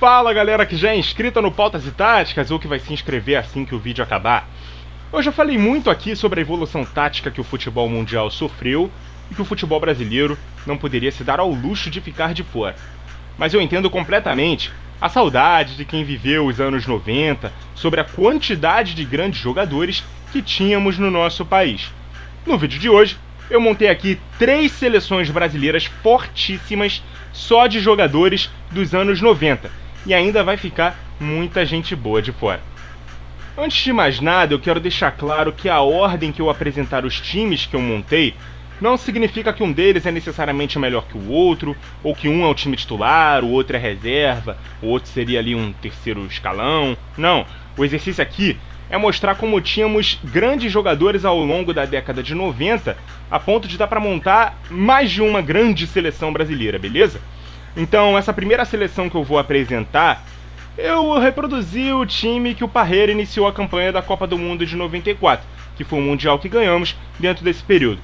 Fala galera que já é inscrita no Pautas e Táticas ou que vai se inscrever assim que o vídeo acabar. Eu já falei muito aqui sobre a evolução tática que o futebol mundial sofreu e que o futebol brasileiro não poderia se dar ao luxo de ficar de fora. Mas eu entendo completamente a saudade de quem viveu os anos 90 sobre a quantidade de grandes jogadores que tínhamos no nosso país. No vídeo de hoje, eu montei aqui 3 seleções brasileiras fortíssimas só de jogadores dos anos 90 e ainda vai ficar muita gente boa de fora. Antes de mais nada, eu quero deixar claro que a ordem que eu apresentar os times que eu montei não significa que um deles é necessariamente melhor que o outro, ou que um é o time titular, o outro é reserva, o outro seria ali um terceiro escalão. Não, o exercício aqui é mostrar como tínhamos grandes jogadores ao longo da década de 90, a ponto de dar para montar mais de uma grande seleção brasileira, beleza? Então, essa primeira seleção que eu vou apresentar, eu reproduzi o time que o Parreira iniciou a campanha da Copa do Mundo de 94, que foi o Mundial que ganhamos dentro desse período.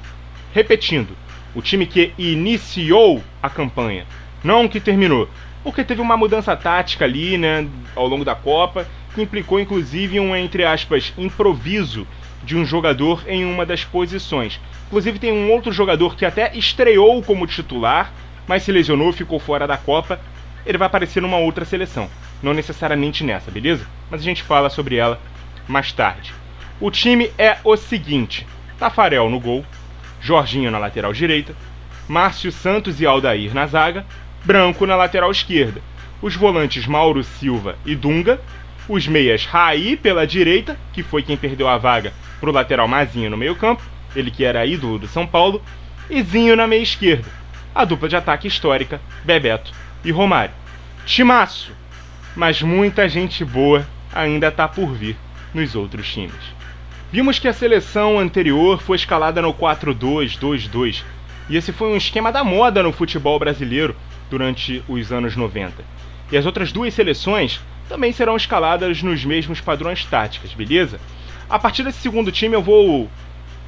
Repetindo, o time que iniciou a campanha, não que terminou, porque teve uma mudança tática ali, né, ao longo da Copa, que implicou inclusive um, entre aspas, improviso de um jogador em uma das posições. Inclusive tem um outro jogador que até estreou como titular, mas se lesionou, ficou fora da Copa. Ele vai aparecer numa outra seleção, não necessariamente nessa, beleza? Mas a gente fala sobre ela mais tarde. O time é o seguinte: Tafarel no gol, Jorginho na lateral direita, Márcio Santos e Aldair na zaga, Branco na lateral esquerda, os volantes Mauro Silva e Dunga, os meias Raí pela direita, que foi quem perdeu a vaga para o lateral Mazinho no meio-campo, ele que era ídolo do São Paulo, e Zinho na meia esquerda, a dupla de ataque histórica Bebeto e Romário. Timaço! Mas muita gente boa ainda está por vir nos outros times. Vimos que a seleção anterior foi escalada no 4-2-2-2, e esse foi um esquema da moda no futebol brasileiro durante os anos 90. E as outras duas seleções também serão escaladas nos mesmos padrões táticos, beleza? A partir desse segundo time eu vou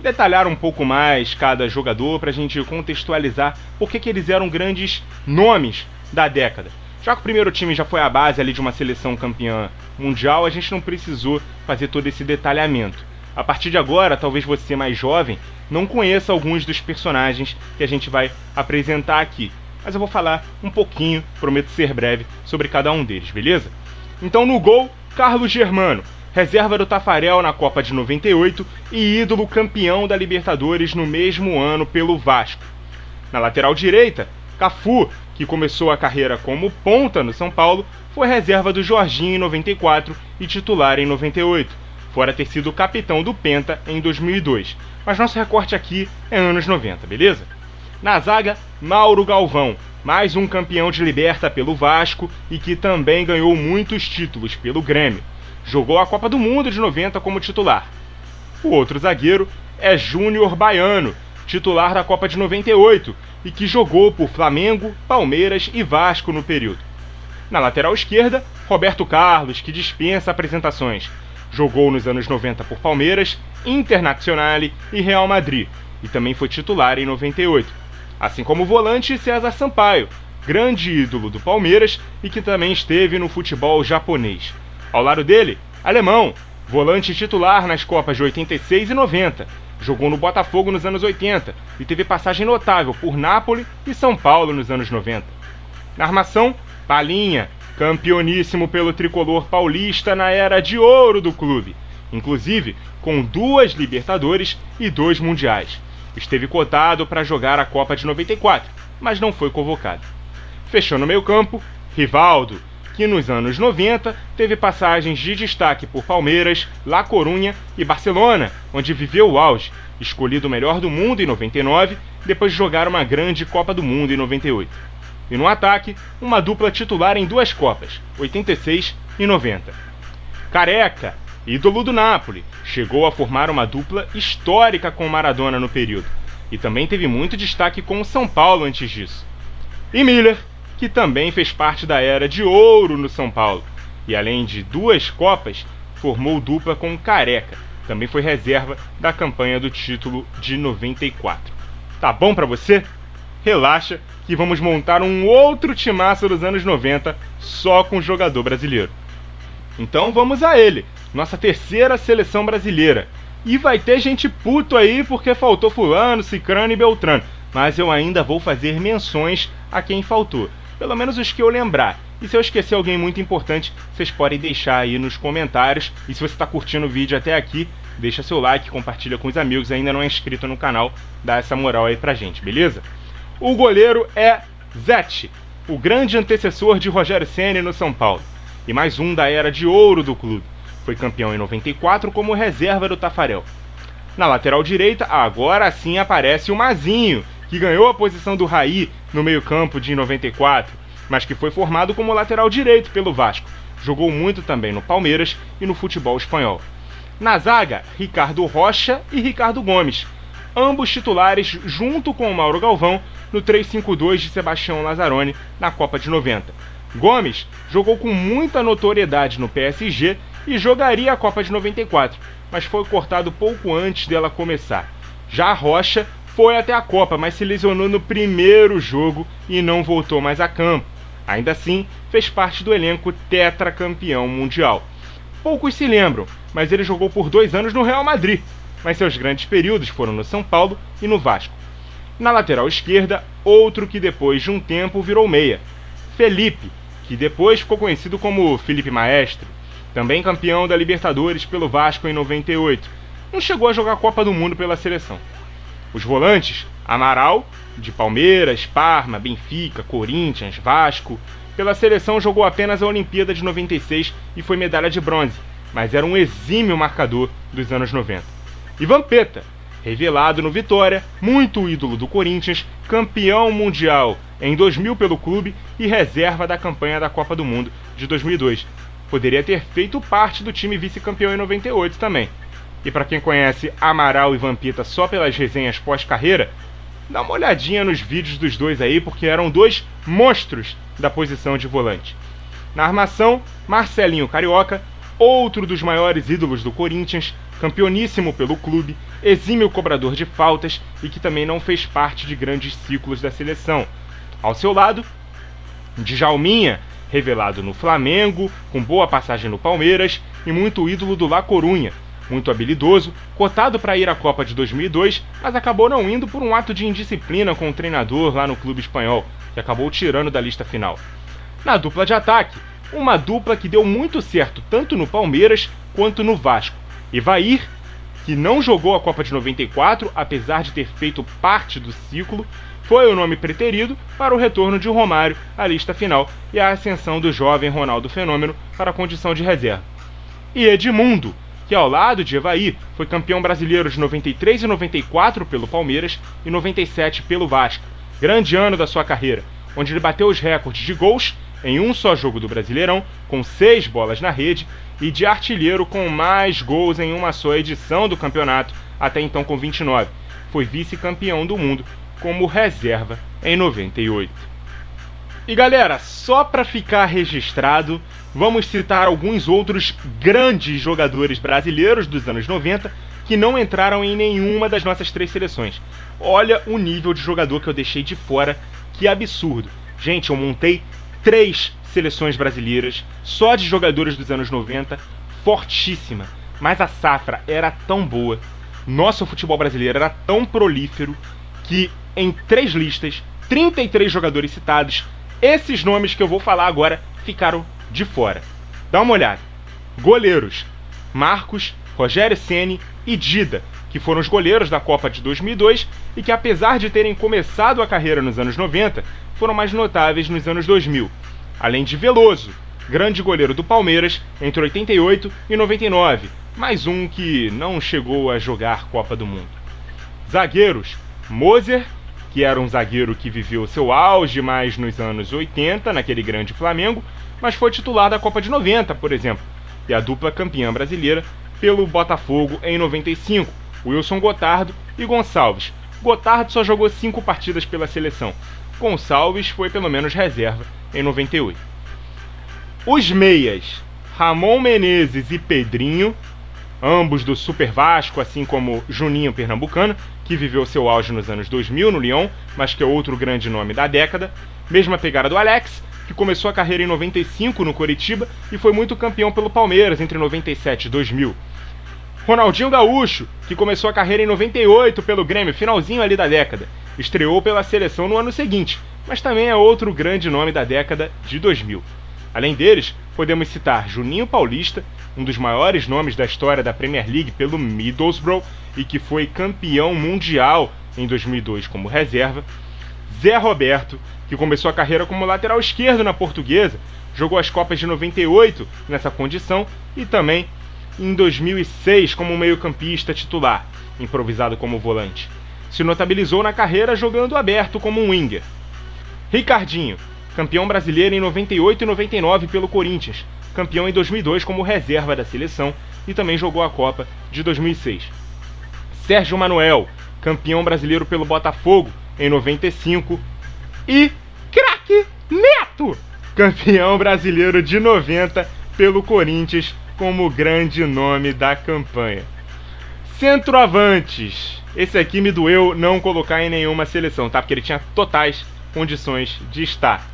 detalhar um pouco mais cada jogador para a gente contextualizar por que eles eram grandes nomes da década. Já que o primeiro time já foi a base ali de uma seleção campeã mundial, a gente não precisou fazer todo esse detalhamento. A partir de agora, talvez você mais jovem não conheça alguns dos personagens que a gente vai apresentar aqui, mas eu vou falar um pouquinho, prometo ser breve, sobre cada um deles, beleza? Então no gol, Carlos Germano, reserva do Tafarel na Copa de 98 e ídolo campeão da Libertadores no mesmo ano pelo Vasco. Na lateral direita, Cafu, que começou a carreira como ponta no São Paulo, foi reserva do Jorginho em 94 e titular em 98, fora ter sido capitão do Penta em 2002. Mas nosso recorte aqui é anos 90, beleza? Na zaga, Mauro Galvão, mais um campeão de Liberta pelo Vasco e que também ganhou muitos títulos pelo Grêmio. Jogou a Copa do Mundo de 90 como titular. O outro zagueiro é Júnior Baiano, titular da Copa de 98 e que jogou por Flamengo, Palmeiras e Vasco no período. Na lateral esquerda, Roberto Carlos, que dispensa apresentações. Jogou nos anos 90 por Palmeiras, Internacional e Real Madrid e também foi titular em 98. Assim como o volante César Sampaio, grande ídolo do Palmeiras e que também esteve no futebol japonês. Ao lado dele, Alemão, volante titular nas Copas de 86 e 90. Jogou no Botafogo nos anos 80 e teve passagem notável por Nápoles e São Paulo nos anos 90. Na armação, Palinha, campeoníssimo pelo tricolor paulista na era de ouro do clube, inclusive com 2 Libertadores e 2 Mundiais. Esteve cotado para jogar a Copa de 94, mas não foi convocado. Fechou no meio-campo, Rivaldo, que nos anos 90 teve passagens de destaque por Palmeiras, La Coruña e Barcelona, onde viveu o auge, escolhido o melhor do mundo em 99, depois de jogar uma grande Copa do Mundo em 98. E no ataque, uma dupla titular em 2 Copas, 86 e 90. Careca, ídolo do Napoli, chegou a formar uma dupla histórica com Maradona no período, e também teve muito destaque com o São Paulo antes disso. E Miller, que também fez parte da era de ouro no São Paulo, e além de 2 Copas, formou dupla com Careca, também foi reserva da campanha do título de 94. Tá bom pra você? relaxa que vamos montar um outro timaço dos anos 90 só com jogador brasileiro. Então vamos a ele, nossa terceira seleção brasileira. E vai ter gente puto aí porque faltou fulano, cicrano e beltrano, mas eu ainda vou fazer menções a quem faltou, pelo menos os que eu lembrar. E se eu esquecer alguém muito importante, vocês podem deixar aí nos comentários. E se você está curtindo o vídeo até aqui, deixa seu like, compartilha com os amigos, ainda não é inscrito no canal, dá essa moral aí pra gente, beleza? O goleiro é Zete, o grande antecessor de Rogério Ceni no São Paulo, e mais um da era de ouro do clube. Foi campeão em 94 como reserva do Tafarel. Na lateral direita, agora sim aparece o Mazinho, que ganhou a posição do Raí no meio-campo de 94, mas que foi formado como lateral direito pelo Vasco. Jogou muito também no Palmeiras e no futebol espanhol. Na zaga, Ricardo Rocha e Ricardo Gomes, ambos titulares junto com o Mauro Galvão no 3-5-2 de Sebastião Lazzaroni na Copa de 90. Gomes jogou com muita notoriedade no PSG e jogaria a Copa de 94, mas foi cortado pouco antes dela começar. Já Rocha foi até a Copa, mas se lesionou no primeiro jogo e não voltou mais a campo. Ainda assim, fez parte do elenco tetracampeão mundial. Poucos se lembram, mas ele jogou por 2 anos no Real Madrid, mas seus grandes períodos foram no São Paulo e no Vasco. Na lateral esquerda, outro que depois de um tempo virou meia, Felipe, que depois ficou conhecido como Felipe Maestro, também campeão da Libertadores pelo Vasco em 98. Não chegou a jogar a Copa do Mundo pela seleção. Os volantes, Amaral, de Palmeiras, Parma, Benfica, Corinthians, Vasco. Pela seleção jogou apenas a Olimpíada de 96 e foi medalha de bronze, mas era um exímio marcador dos anos 90. E Vampeta, revelado no Vitória, muito ídolo do Corinthians, campeão mundial em 2000 pelo clube e reserva da campanha da Copa do Mundo de 2002. Poderia ter feito parte do time vice-campeão em 98 também. E para quem conhece Amaral e Vampeta só pelas resenhas pós-carreira, dá uma olhadinha nos vídeos dos dois aí, porque eram dois monstros da posição de volante. Na armação, Marcelinho Carioca, outro dos maiores ídolos do Corinthians, campeoníssimo pelo clube, exímio cobrador de faltas e que também não fez parte de grandes ciclos da seleção. Ao seu lado, Djalminha, revelado no Flamengo, com boa passagem no Palmeiras e muito ídolo do La Corunha, muito habilidoso, cotado para ir à Copa de 2002, mas acabou não indo por um ato de indisciplina com o treinador lá no clube espanhol, que acabou tirando da lista final. Na dupla de ataque, uma dupla que deu muito certo tanto no Palmeiras quanto no Vasco. Evair, que não jogou a Copa de 94, apesar de ter feito parte do ciclo, foi o nome preterido para o retorno de Romário à lista final e a ascensão do jovem Ronaldo Fenômeno para a condição de reserva. E Edmundo, que ao lado de Evair foi campeão brasileiro de 93 e 94 pelo Palmeiras e 97 pelo Vasco. Grande ano da sua carreira, onde ele bateu os recordes de gols em um só jogo do Brasileirão, com 6 bolas na rede, e de artilheiro com mais gols em uma só edição do campeonato, até então com 29. Foi vice-campeão do mundo como reserva em 98. E galera, só para ficar registrado, vamos citar alguns outros grandes jogadores brasileiros dos anos 90 que não entraram em nenhuma das nossas 3 seleções. Olha o nível de jogador que eu deixei de fora, que absurdo. Gente, eu montei 3 seleções brasileiras só de jogadores dos anos 90, fortíssima, mas a safra era tão boa, nosso futebol brasileiro era tão prolífero, que em 3 listas, 33 jogadores citados, esses nomes que eu vou falar agora ficaram de fora. Dá uma olhada. Goleiros: Marcos, Rogério Ceni e Dida, que foram os goleiros da Copa de 2002 e que, apesar de terem começado a carreira nos anos 90, foram mais notáveis nos anos 2000. Além de Veloso, grande goleiro do Palmeiras entre 88 e 99, mais um que não chegou a jogar Copa do Mundo. Zagueiros: Moser, que era um zagueiro que viveu seu auge mais nos anos 80, naquele grande Flamengo, mas foi titular da Copa de 90, por exemplo, e a dupla campeã brasileira pelo Botafogo em 95, Wilson Gotardo e Gonçalves. Gotardo só jogou 5 partidas pela seleção. Gonçalves foi pelo menos reserva em 98. Os meias, Ramon Menezes e Pedrinho, ambos do Super Vasco, assim como Juninho Pernambucano, que viveu seu auge nos anos 2000 no Lyon, mas que é outro grande nome da década. Mesma pegada do Alex, que começou a carreira em 95 no Coritiba e foi muito campeão pelo Palmeiras entre 97 e 2000. Ronaldinho Gaúcho, que começou a carreira em 98 pelo Grêmio, finalzinho ali da década. Estreou pela seleção no ano seguinte, mas também é outro grande nome da década de 2000. Além deles, podemos citar Juninho Paulista, um dos maiores nomes da história da Premier League pelo Middlesbrough e que foi campeão mundial em 2002 como reserva. Zé Roberto, que começou a carreira como lateral esquerdo na Portuguesa, jogou as Copas de 98 nessa condição e também em 2006 como meio-campista titular, improvisado como volante. Se notabilizou na carreira jogando aberto como um winger. Ricardinho, campeão brasileiro em 98 e 99 pelo Corinthians, campeão em 2002 como reserva da seleção e também jogou a Copa de 2006. Sérgio Manuel, campeão brasileiro pelo Botafogo em 95 e craque Neto, campeão brasileiro de 90 pelo Corinthians como grande nome da campanha. Centroavantes, esse aqui me doeu não colocar em nenhuma seleção, tá? Porque ele tinha totais condições de estar.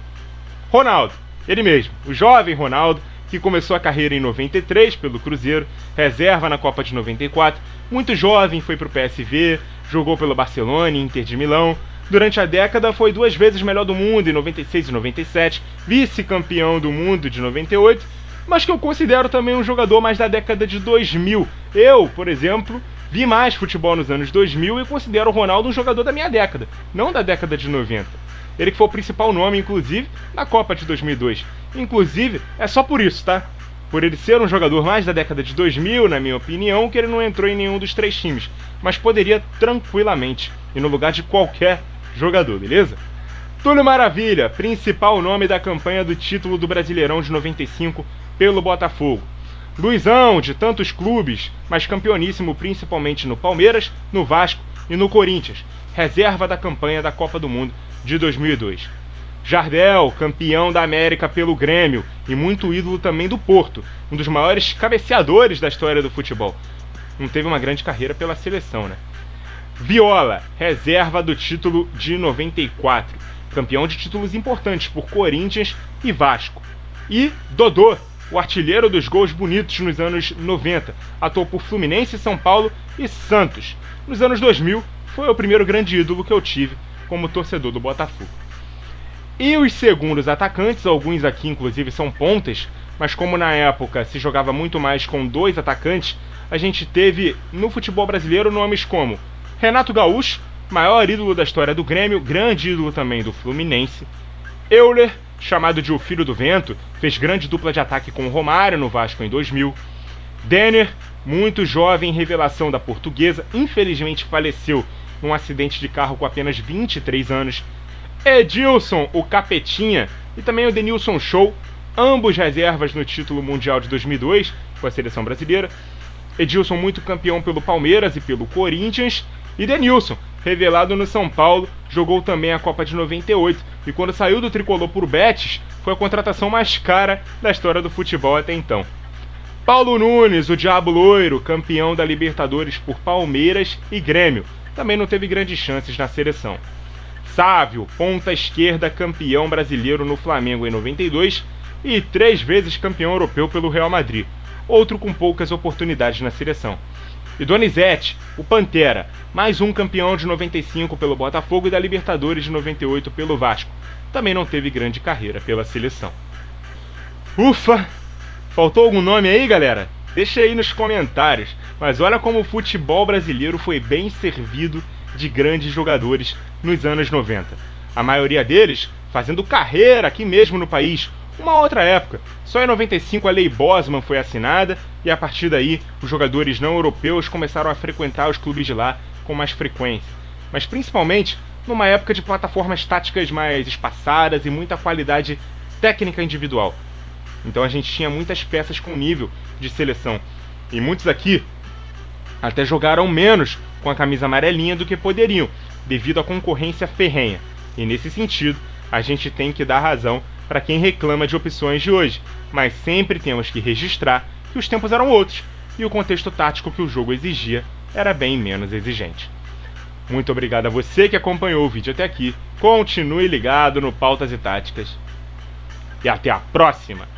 Ronaldo, ele mesmo, o jovem Ronaldo, que começou a carreira em 93 pelo Cruzeiro, reserva na Copa de 94, muito jovem, foi para o PSV, jogou pelo Barcelona e Inter de Milão. Durante a década foi 2 vezes melhor do mundo em 96 e 97, vice-campeão do mundo de 98, mas que eu considero também um jogador mais da década de 2000. Eu, por exemplo, vi mais futebol nos anos 2000 e considero o Ronaldo um jogador da minha década, não da década de 90. Ele que foi o principal nome, inclusive, na Copa de 2002. Inclusive, é só por isso, tá? Por ele ser um jogador mais da década de 2000, na minha opinião, que ele não entrou em nenhum dos 3 times, mas poderia tranquilamente ir no lugar de qualquer jogador, beleza? Túlio Maravilha, principal nome da campanha do título do Brasileirão de 95 pelo Botafogo. Luizão, de tantos clubes, mas campeoníssimo principalmente no Palmeiras, no Vasco e no Corinthians, reserva da campanha da Copa do Mundo de 2002. Jardel, campeão da América pelo Grêmio e muito ídolo também do Porto, um dos maiores cabeceadores da história do futebol. Não teve uma grande carreira pela seleção, né? Viola, reserva do título de 94, campeão de títulos importantes por Corinthians e Vasco. E Dodô, o artilheiro dos gols bonitos nos anos 90, atuou por Fluminense, São Paulo e Santos. Nos anos 2000, foi o primeiro grande ídolo que eu tive como torcedor do Botafogo. E os segundos atacantes, alguns aqui inclusive são pontas, mas como na época se jogava muito mais com 2 atacantes, a gente teve no futebol brasileiro nomes como Renato Gaúcho, maior ídolo da história do Grêmio, grande ídolo também do Fluminense. Euler, chamado de o Filho do Vento, fez grande dupla de ataque com o Romário no Vasco em 2000. Denner, muito jovem, revelação da Portuguesa, infelizmente faleceu num acidente de carro com apenas 23 anos. Edilson, o Capetinha, e também o Denilson Show, ambos reservas no título mundial de 2002 com a seleção brasileira. Edilson muito campeão pelo Palmeiras e pelo Corinthians, e Denilson, revelado no São Paulo, jogou também a Copa de 98 e quando saiu do tricolor por Betis, foi a contratação mais cara da história do futebol até então. Paulo Nunes, o Diabo Loiro, campeão da Libertadores por Palmeiras e Grêmio, também não teve grandes chances na seleção. Sávio, ponta esquerda, campeão brasileiro no Flamengo em 92 e 3 vezes campeão europeu pelo Real Madrid, outro com poucas oportunidades na seleção. E Donizete, o Pantera, mais um campeão de 95 pelo Botafogo e da Libertadores de 98 pelo Vasco, também não teve grande carreira pela seleção. Ufa! Faltou algum nome aí, galera? Deixa aí nos comentários, mas olha como o futebol brasileiro foi bem servido de grandes jogadores nos anos 90. A maioria deles fazendo carreira aqui mesmo no país. Uma outra época, só em 95 a Lei Bosman foi assinada e a partir daí os jogadores não europeus começaram a frequentar os clubes de lá com mais frequência. Mas principalmente numa época de plataformas táticas mais espaçadas e muita qualidade técnica individual. Então a gente tinha muitas peças com nível de seleção. E muitos aqui até jogaram menos com a camisa amarelinha do que poderiam, devido à concorrência ferrenha. E nesse sentido, a gente tem que dar razão para quem reclama de opções de hoje. Mas sempre temos que registrar que os tempos eram outros. e o contexto tático que o jogo exigia era bem menos exigente. Muito obrigado a você que acompanhou o vídeo até aqui, continue ligado no Pautas e Táticas e até a próxima!